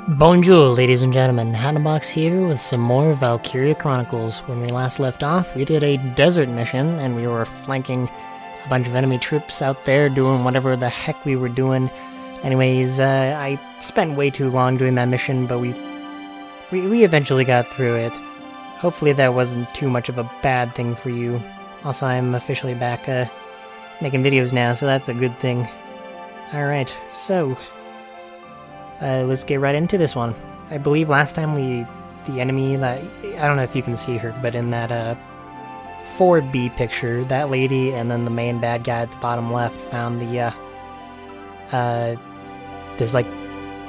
Bonjour, ladies and gentlemen. Hannahbox here with some more Valkyria Chronicles. When we last left off, we did a desert mission, and we were flanking a bunch of enemy troops out there doing whatever the heck we were doing. Anyways, I spent way too long doing that mission, but we eventually got through it. Hopefully that wasn't too much of a bad thing for you. Also, I'm officially back making videos now, so that's a good thing. Alright, so let's get right into this one. I believe last time the enemy that, I don't know if you can see her, but in that 4B picture, that lady and then the main bad guy at the bottom left found the this like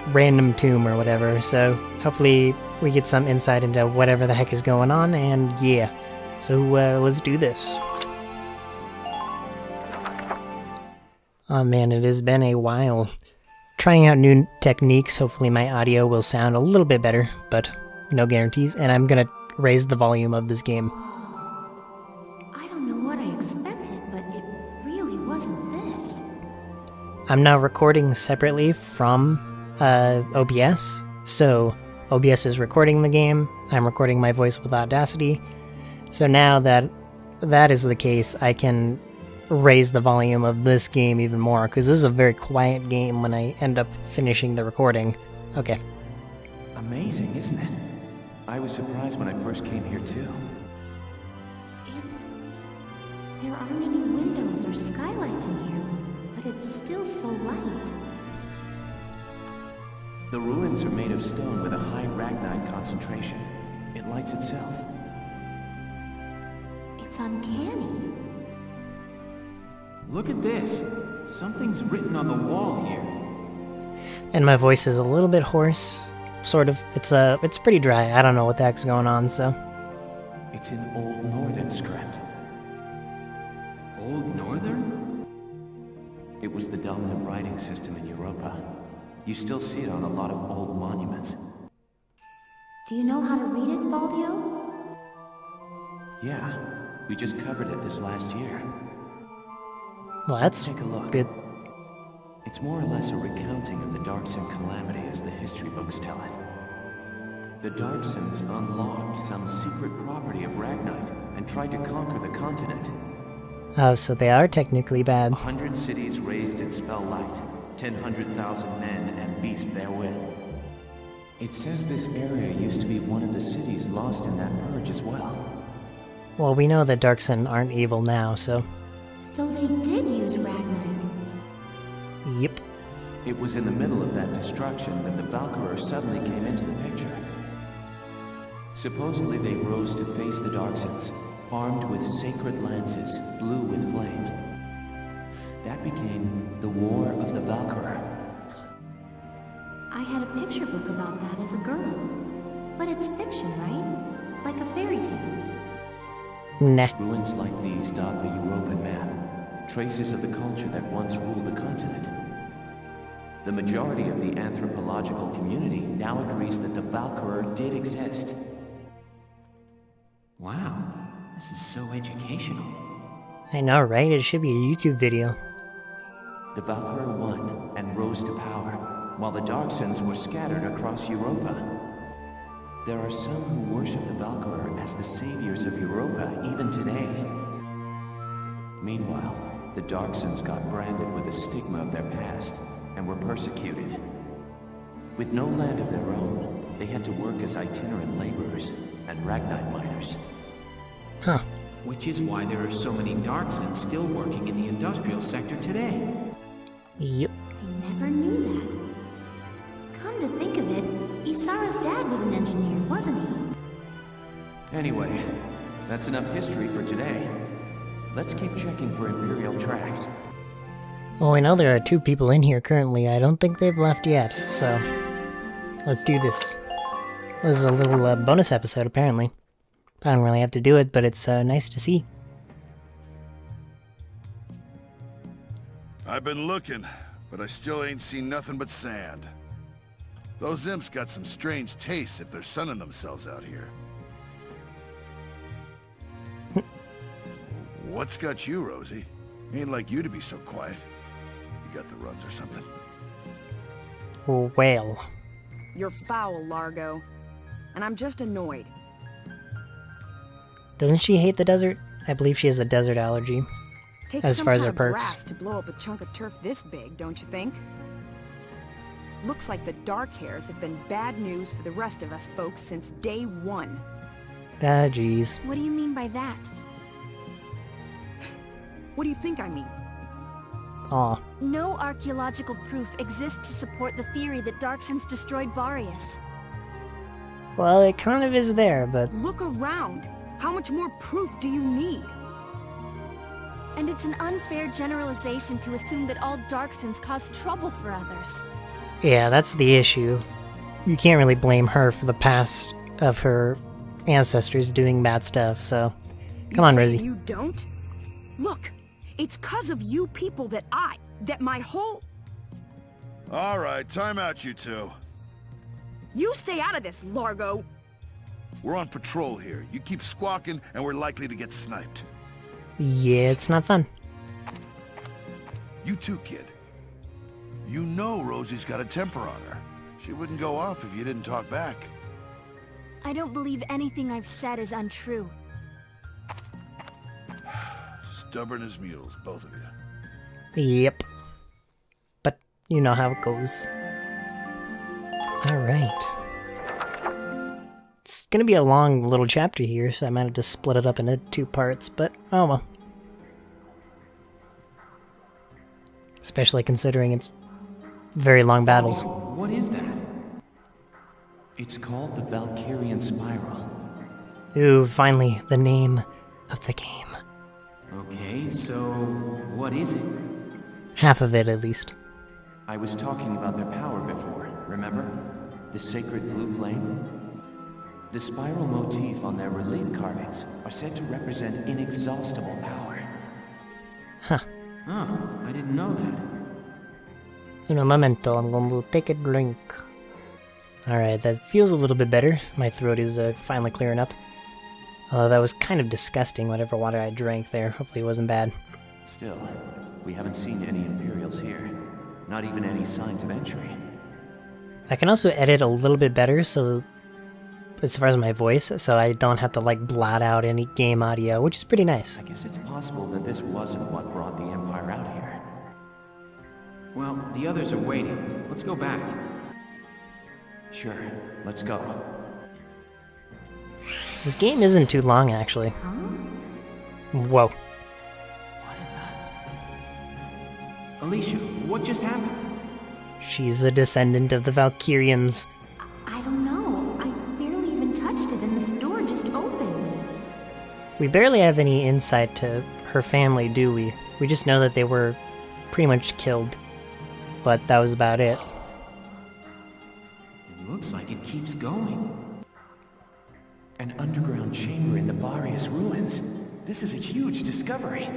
random tomb or whatever, so hopefully we get some insight into whatever the heck is going on, and yeah. So let's do this. Oh man, it has been a while. Trying out new techniques, hopefully my audio will sound a little bit better, but no guarantees, and I'm gonna raise the volume of this game. I don't know what I expected, but it really wasn't this. I'm now recording separately from OBS, so OBS is recording the game, I'm recording my voice with Audacity, so now that that is the case, I can raise the volume of this game even more, because this is a very quiet game when I end up finishing the recording. Okay. Amazing, isn't it? I was surprised when I first came here too. There aren't any windows or skylights in here, but it's still so light. The ruins are made of stone with a high ragnite concentration. It lights itself. It's uncanny. Look at this! Something's written on the wall here. And my voice is a little bit hoarse, sort of. It's pretty dry. I don't know what the heck's going on, so. It's in Old Northern script. Old Northern? It was the dominant writing system in Europa. You still see it on a lot of old monuments. Do you know how to read it, Valdio? Yeah, we just covered it this last year. Well, that's Take a look. good. It's more or less a recounting of the Darkson calamity as the history books tell it. The Darksons unlocked some secret property of Ragnite and tried to conquer the continent. Oh, so they are technically bad. 100 cities raised its fell light, 100,000 men and beast therewith. It says this area used to be one of the cities lost in that purge as well. Well, we know that Darkson aren't evil now, so. So they did use Ragnite. Yep. It was in the middle of that destruction that the Valkyria suddenly came into the picture. Supposedly they rose to face the Darksons, armed with sacred lances, blue with flame. That became the War of the Valkyria. I had a picture book about that as a girl. But it's fiction, right? Like a fairy tale. Nah. Ruins like these dot the European map, traces of the culture that once ruled the continent. The majority of the anthropological community now agrees that the Valkyria did exist. Wow, this is so educational. I know, right? It should be a YouTube video. The Valkyria won and rose to power, while the Darksons were scattered across Europa. There are some who worship the Valkyria as the saviors of Europa even today. Meanwhile, the Darksons got branded with the stigma of their past and were persecuted. With no land of their own, they had to work as itinerant laborers and Ragnite miners. Huh. Which is why there are so many Darksons still working in the industrial sector today. Yep. I never knew that. Come to think of it, Isara's dad was an engineer, wasn't he? Anyway, that's enough history for today. Let's keep checking for Imperial tracks. Well, I know there are 2 people in here currently. I don't think they've left yet, so let's do this. This is a little bonus episode, apparently. I don't really have to do it, but it's nice to see. I've been looking, but I still ain't seen nothing but sand. Those imps got some strange tastes if they're sunning themselves out here. What's got you, Rosie? Ain't like you to be so quiet. You got the runs or something? Well, You're foul, Largo. And I'm just annoyed. Doesn't she hate the desert? I believe she has a desert allergy. Takes As some far as kind her of perks. brass to blow up a chunk of turf this big, don't you think? Looks like the Dark Hairs have been bad news for the rest of us folks since day one. Ah, jeez. What do you mean by that? What do you think I mean? Aw. No archaeological proof exists to support the theory that Darksons destroyed Varius. Well, it kind of is there, but... Look around. How much more proof do you need? And it's an unfair generalization to assume that all Darksons cause trouble for others. Yeah, that's the issue. You can't really blame her for the past of her ancestors doing bad stuff, so... Come on, You say Rosie. you don't? Look, it's 'cause of you people that my whole... All right, time out, you two. You stay out of this, Largo! We're on patrol here. You keep squawking, and we're likely to get sniped. Yeah, it's not fun. You too, kid. You know Rosie's got a temper on her. She wouldn't go off if you didn't talk back. I don't believe anything I've said is untrue. Stubborn as mules, both of you. Yep. But you know how it goes. Alright. It's gonna be a long little chapter here, so I might have to split it up into 2 parts, but oh well. Especially considering it's very long battles. What is that? It's called the Valkyrian Spiral. Ooh, finally, the name of the game. Okay, so what is it? Half of it, at least. I was talking about their power before, remember? The sacred blue flame? The spiral motif on their relief carvings are said to represent inexhaustible power. Huh. Oh, I didn't know that. In a momento, I'm going to take a drink. Alright, that feels a little bit better. My throat is finally clearing up. Although that was kind of disgusting, whatever water I drank there. Hopefully it wasn't bad. Still, we haven't seen any Imperials here. Not even any signs of entry. I can also edit a little bit better, so as far as my voice, so I don't have to like blot out any game audio, which is pretty nice. I guess it's possible that this wasn't what brought the Empire out here. Well, the others are waiting. Let's go back. Sure, let's go. This game isn't too long, actually. Whoa. Alicia, what just happened? She's a descendant of the Valkyrians. I don't know. I barely even touched it and this door just opened. We barely have any insight to her family, do we? We just know that they were pretty much killed. But that was about it. It looks like it keeps going. An underground chamber in the Varius ruins. This is a huge discovery.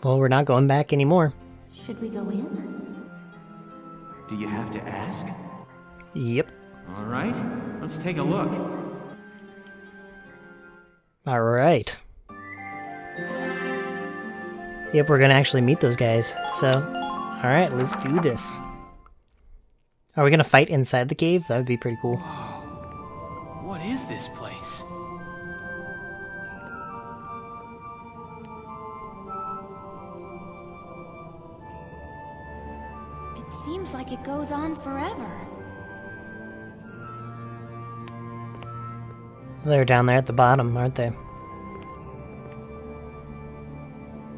Well, we're not going back anymore. Should we go in? Do you have to ask? Yep. All right, let's take a look. Alright. Yep, we're gonna actually meet those guys, so... Alright, let's do this. Are we gonna fight inside the cave? That would be pretty cool. What is this place? It seems like it goes on forever. They're down there at the bottom, aren't they?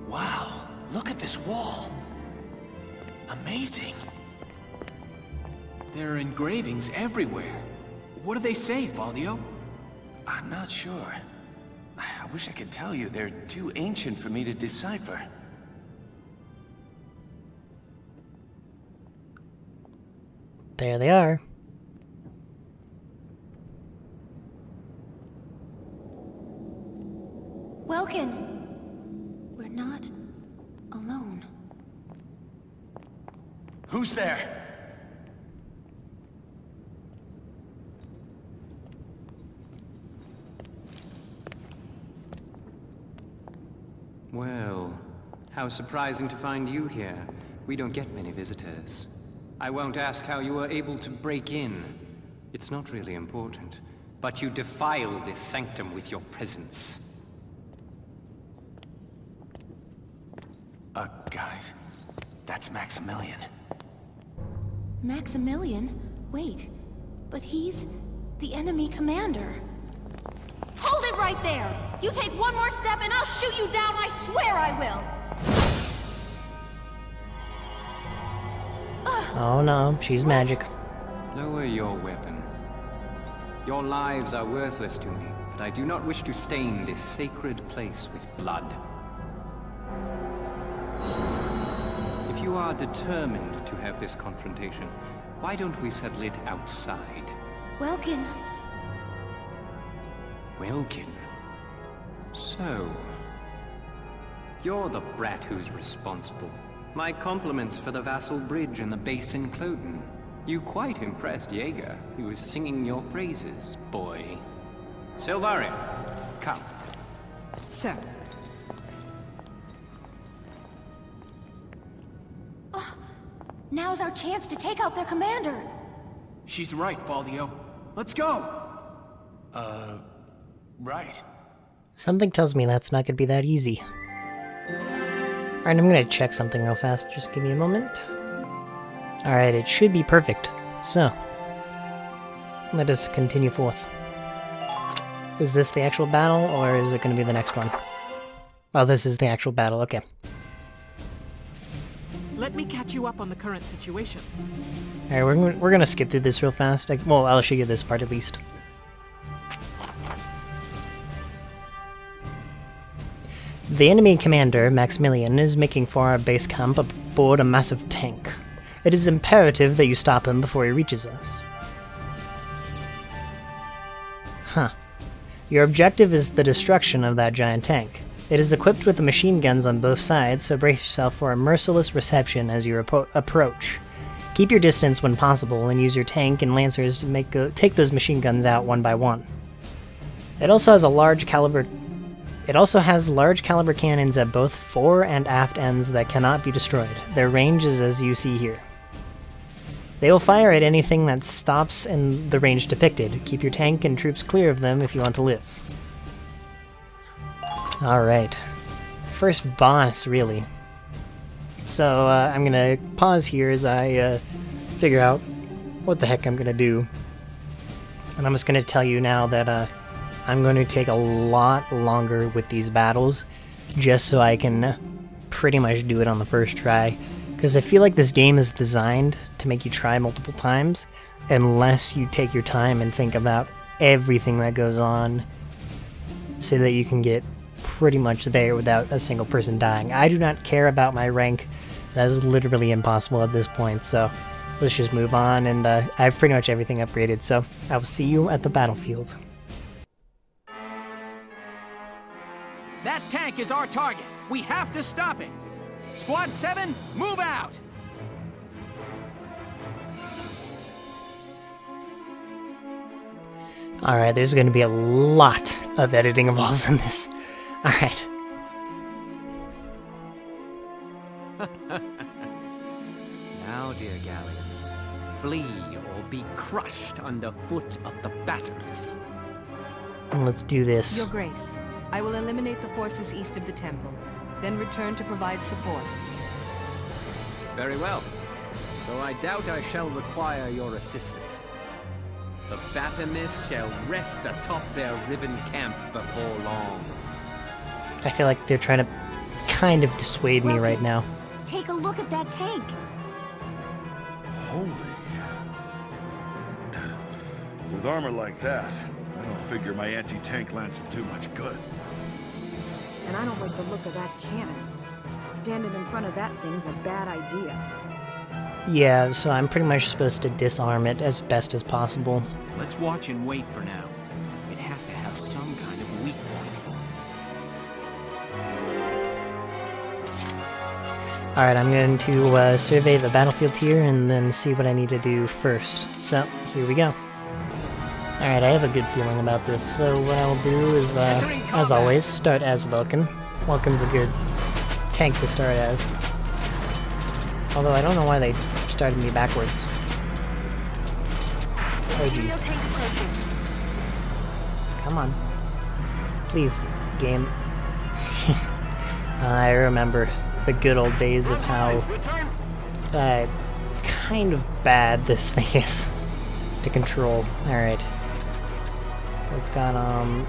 Wow, look at this wall. Amazing. There are engravings everywhere. What do they say, Valdio? I'm not sure. I wish I could tell you. They're too ancient for me to decipher. There they are. Welkin! We're not alone. Who's there? Well, how surprising to find you here. We don't get many visitors. I won't ask how you were able to break in. It's not really important, but you defile this sanctum with your presence. Guys, that's Maximilian. Maximilian? Wait, but he's the enemy commander. Hold it right there! You take one more step and I'll shoot you down, I swear I will! Oh no, she's magic. Lower your weapon. Your lives are worthless to me, but I do not wish to stain this sacred place with blood. If you are determined to have this confrontation, why don't we settle it outside? Welkin. Welkin? So... you're the brat who's responsible. My compliments for the Vassal Bridge and the base in Cloden. You quite impressed Jaeger, who was singing your praises, boy. Silvaria, come. Sir. Now's our chance to take out their commander. She's right, Faldio. Let's go! Right. Something tells me that's not gonna be that easy. Alright, I'm gonna check something real fast. Just give me a moment. Alright, it should be perfect. So, let us continue forth. Is this the actual battle, or is it gonna be the next one? Oh, this is the actual battle, okay. Let me catch you up on the current situation. Alright, we're gonna skip through this real fast. Well, I'll show you this part at least. The enemy commander, Maximilian, is making for our base camp aboard a massive tank. It is imperative that you stop him before he reaches us. Huh. Your objective is the destruction of that giant tank. It is equipped with machine guns on both sides, so brace yourself for a merciless reception as you approach. Keep your distance when possible, and use your tank and lancers to take those machine guns out one by one. It also has large caliber cannons at both fore and aft ends that cannot be destroyed. Their range is as you see here. They will fire at anything that stops in the range depicted. Keep your tank and troops clear of them if you want to live. Alright. First boss, really. So, I'm gonna pause here as I figure out what the heck I'm gonna do. And I'm just gonna tell you now that I'm going to take a lot longer with these battles, just so I can pretty much do it on the first try. Because I feel like this game is designed to make you try multiple times, unless you take your time and think about everything that goes on, so that you can get pretty much there without a single person dying. I do not care about my rank. That is literally impossible at this point, so let's just move on, and I have pretty much everything upgraded, so I will see you at the battlefield. That tank is our target. We have to stop it. Squad 7, move out! Alright, there's going to be a lot of editing involved in this. Alright. Now, dear galleons, flee or be crushed underfoot of the battles. Let's do this. Your Grace, I will eliminate the forces east of the temple, then return to provide support. Very well. Though I doubt I shall require your assistance. The Batamist shall rest atop their riven camp before long. I feel like they're trying to kind of dissuade me right now. Take a look at that tank. Holy. With armor like that, I don't figure my anti-tank lance will do much good. And I don't like the look of that cannon. Standing in front of that thing's a bad idea. Yeah, so I'm pretty much supposed to disarm it as best as possible. Let's watch and wait for now. It has to have some kind of weak point. Alright, I'm going to survey the battlefield here and then see what I need to do first. So, here we go. Alright, I have a good feeling about this, so what I'll do is, as always, start as Welkin. Welkin's a good tank to start as. Although I don't know why they started me backwards. Oh jeez. Come on. Please, game. I remember the good old days of how kind of bad this thing is to control. Alright. So it's got a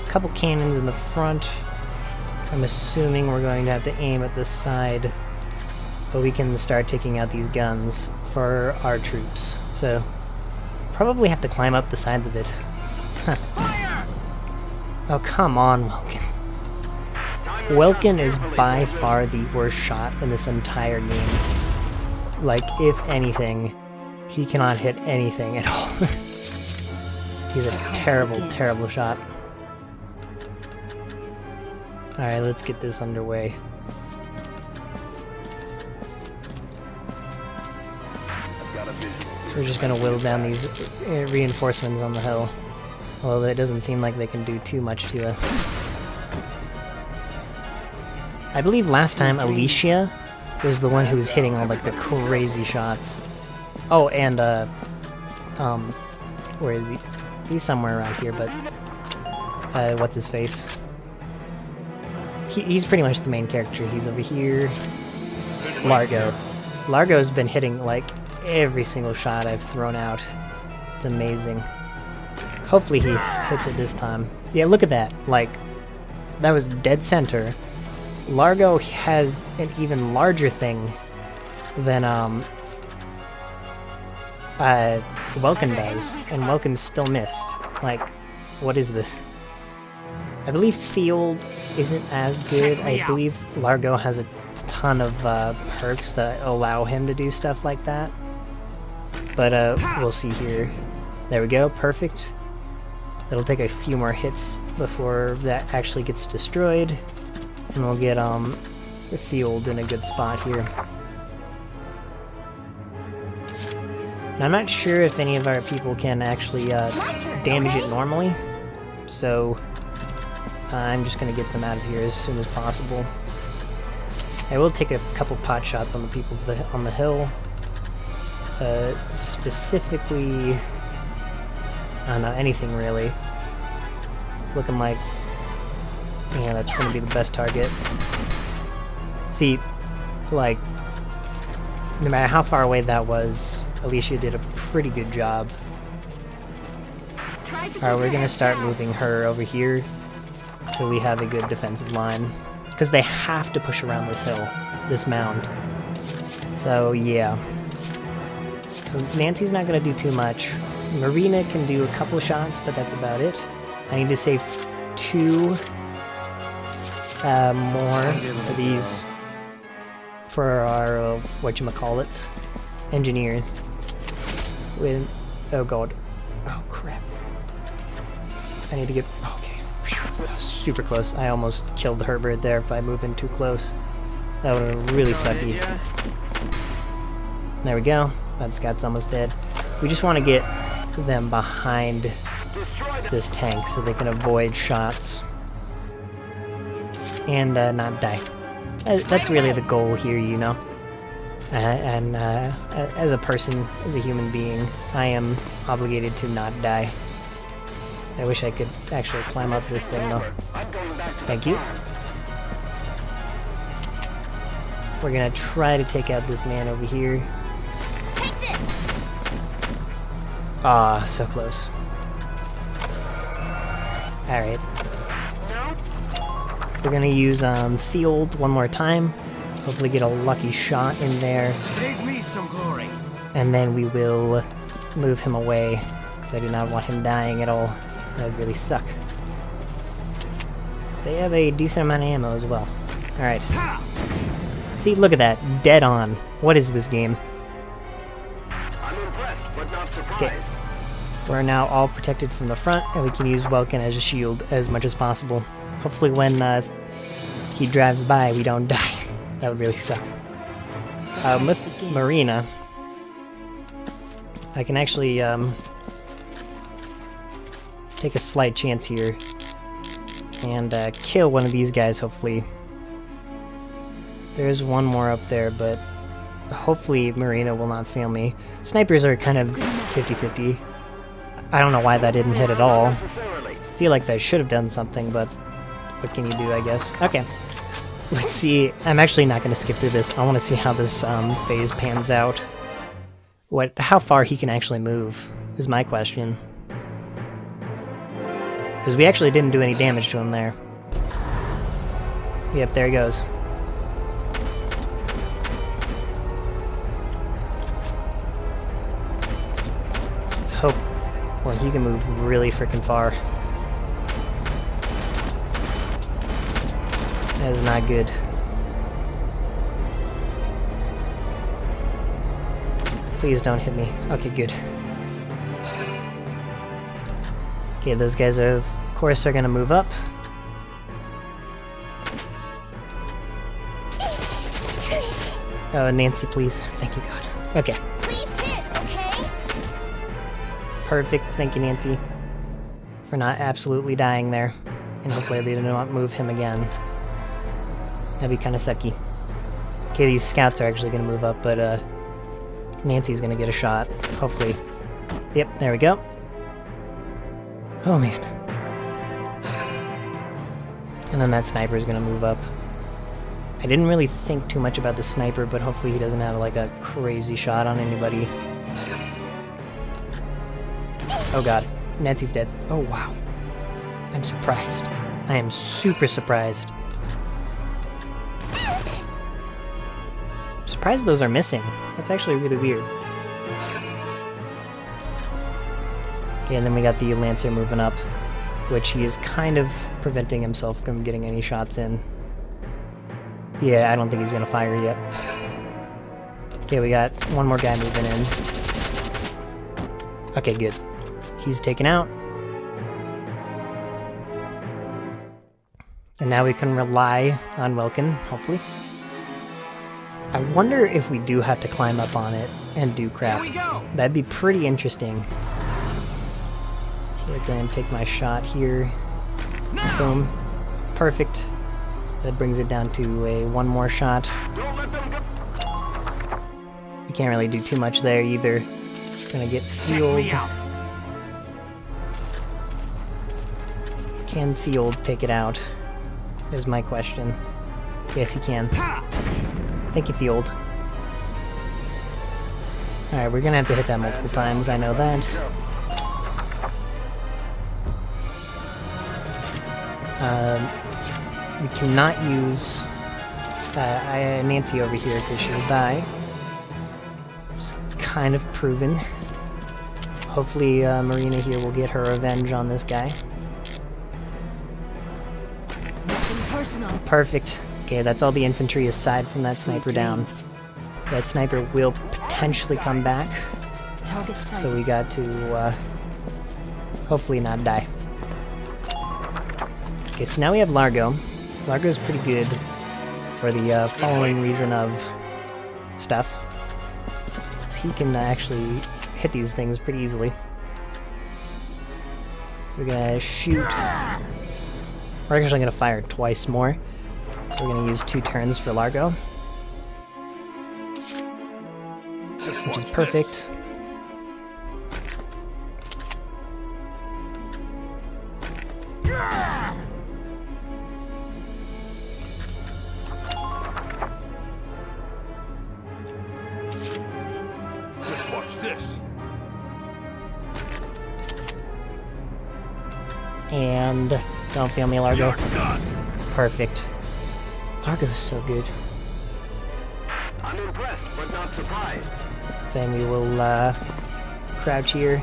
couple cannons in the front. I'm assuming we're going to have to aim at this side, but we can start taking out these guns for our troops. So probably have to climb up the sides of it. Oh, come on, Welkin. Welkin is by far the worst shot in this entire game. Like, if anything, he cannot hit anything at all. He's a terrible, terrible shot. Alright, let's get this underway. So we're just gonna whittle down these reinforcements on the hill. Although it doesn't seem like they can do too much to us. I believe last time Alicia was the one who was hitting all like the crazy shots. Oh, and where is he? He's somewhere around here, but what's his face? He's pretty much the main character. He's over here. Largo. Largo's been hitting like every single shot I've thrown out. It's amazing. Hopefully he hits it this time. Yeah, look at that. Like, that was dead center. Largo has an even larger thing than Welkin does, and Welkin still missed. Like, what is this? I believe Field isn't as good. I believe Largo has a ton of perks that allow him to do stuff like that. But we'll see here. There we go, perfect. It'll take a few more hits before that actually gets destroyed. And we'll get the Field in a good spot here. Now, I'm not sure if any of our people can actually damage it normally. So I'm just going to get them out of here as soon as possible. I will take a couple pot shots on the people on the hill. Specifically, I don't know, anything really. It's looking like, yeah, that's going to be the best target. See, like, no matter how far away that was, Alicia did a pretty good job. Alright, we're going to start moving her over here so we have a good defensive line. Because they have to push around this hill, this mound. So, yeah. So Nancy's not going to do too much. Marina can do a couple shots, but that's about it. I need to save 2 more for these, for our, whatchamacallits, engineers. With, oh god. Oh crap. I need to get, okay. Super close. I almost killed the Herbert there by moving too close. That would have been really sucky. There we go. That scout's almost dead. We just want to get them behind this tank so they can avoid shots and not die. That's really the goal here, you know. And as a person, as a human being, I am obligated to not die. I wish I could actually climb up this thing though. Thank you. We're gonna try to take out this man over here. Ah, so close. Alright. We're gonna use Field one more time. Hopefully get a lucky shot in there. Save me some glory. And then we will move him away, because I do not want him dying at all. That would really suck. So they have a decent amount of ammo as well. Alright. See, look at that. Dead on. What is this game? Okay. We're now all protected from the front, and we can use Welkin as a shield as much as possible. Hopefully when he drives by, we don't die. That would really suck. With Marina, I can actually take a slight chance here and kill one of these guys, hopefully. There's one more up there, but hopefully Marina will not fail me. Snipers are kind of 50-50. I don't know why that didn't hit at all. I feel like that should have done something, but what can you do, I guess? Okay. Let's see. I'm actually not going to skip through this. I want to see how this phase pans out. How far he can actually move is my question. Because we actually didn't do any damage to him there. Yep, there he goes. Let's hope. Well, he can move really freaking far. That is not good. Please don't hit me. Okay, good. Okay, those guys are, of course, are gonna move up. Oh, Nancy, please. Thank you, God. Okay. Please hit, okay? Perfect. Thank you, Nancy, for not absolutely dying there. And hopefully they do not move him again. That'd be kind of sucky. Okay, these scouts are actually gonna move up, but Nancy's gonna get a shot. Hopefully. Yep, there we go. Oh, man. And then that sniper's gonna move up. I didn't really think too much about the sniper, but hopefully he doesn't have, like, a crazy shot on anybody. Oh, God. Nancy's dead. Oh, wow. I'm surprised. I am super surprised. I'm surprised those are missing. That's actually really weird. Okay, and then we got the Lancer moving up, which he is kind of preventing himself from getting any shots in. Yeah, I don't think he's gonna fire yet. Okay, we got one more guy moving in. Okay, good. He's taken out. And now we can rely on Welkin, hopefully. I wonder if we do have to climb up on it and do crap. That'd be pretty interesting. We're going to take my shot here. Boom. Perfect. That brings it down to a one more shot. You can't really do too much there either. Gonna get fueled. Can Field take it out? Is my question. Yes, he can. Thank you, Field. Alright, we're gonna have to hit that multiple times, I know that. We cannot use Nancy over here because she'll die. It's kind of proven. Hopefully Marina here will get her revenge on this guy. Perfect. Okay, that's all the infantry aside from that sniper down. That sniper will potentially come back. So we got to hopefully not die. Okay, so now we have Largo. Largo's pretty good for the following reason of stuff. He can actually hit these things pretty easily. So we're gonna shoot. We're actually gonna fire twice more. So we're gonna use 2 turns for Largo. Which is perfect. Just watch this. And don't fail me, Largo. Perfect. Largo's so good. I'm impressed, but not surprised. Then we will crouch here.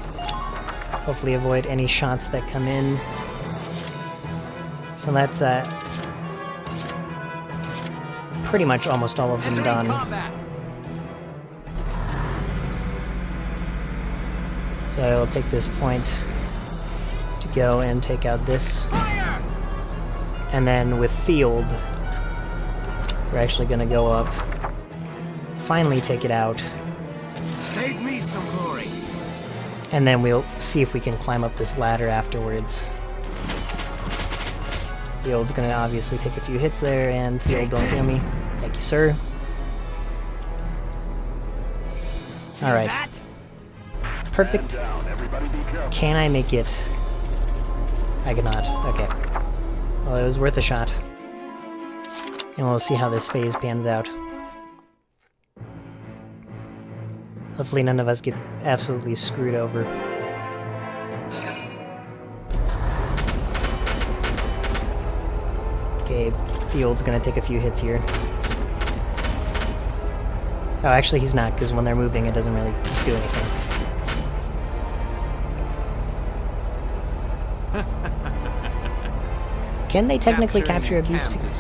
Hopefully avoid any shots that come in. So that's pretty much almost all of them done. So I will take this point to go and take out this. And then with Field, we're actually going to go up, finally take it out. Save me some glory. And then we'll see if we can climb up this ladder afterwards. Field's going to obviously take a few hits there, and Field, don't fail me. Thank you, sir. Alright. Perfect. Can I make it? I cannot. Okay. Well, it was worth a shot. And we'll see how this phase pans out. Hopefully none of us get absolutely screwed over. Okay, Field's gonna take a few hits here. Oh, actually he's not, because when they're moving it doesn't really do anything. Can they technically capture a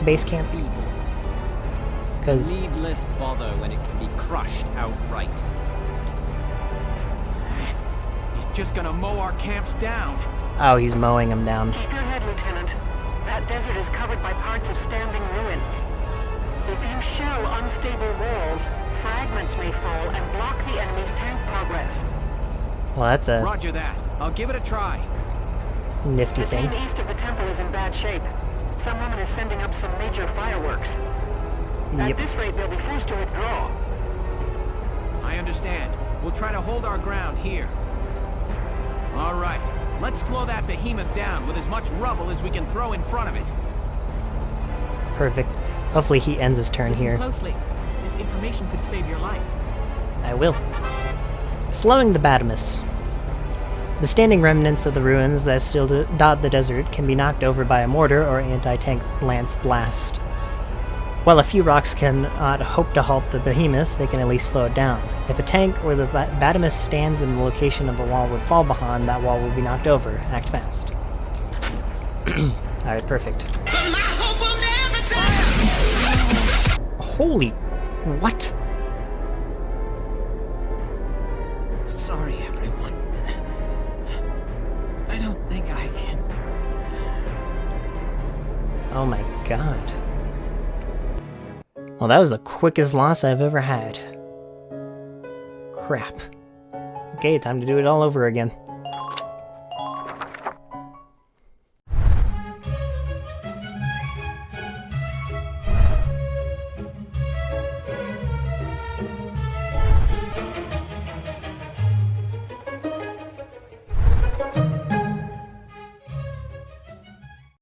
base camp? Because Needless bother when it can be crushed outright. He's just gonna mow our camps down. oh, he's mowing them down. Keep your head, Lieutenant. That desert is covered by parts of standing ruins. If you shell unstable walls, fragments may fall and block the enemy's tank progress. Well, that's a Roger that. I'll give it a try. nifty The thing. team east of the temple is in bad shape. Some woman is sending up some major fireworks. At Yep. this rate, they'll be forced to withdraw. I understand. We'll try to hold our ground here. All right. Let's slow that behemoth down with as much rubble as we can throw in front of it. Perfect. Hopefully he ends his turn Listen here. closely. This information could save your life. I will. Slowing the Batimus. The standing remnants of the ruins that still dot the desert can be knocked over by a mortar or anti-tank lance blast. While a few rocks cannot hope to halt the behemoth, they can at least slow it down. If a tank or the Batimus stands in the location of a wall would fall behind, that wall will be knocked over. Act fast. Alright, perfect. Holy... what? Sorry, everyone. I don't think I can. Oh my god. Well, that was the quickest loss I've ever had. Crap. Okay, time to do it all over again.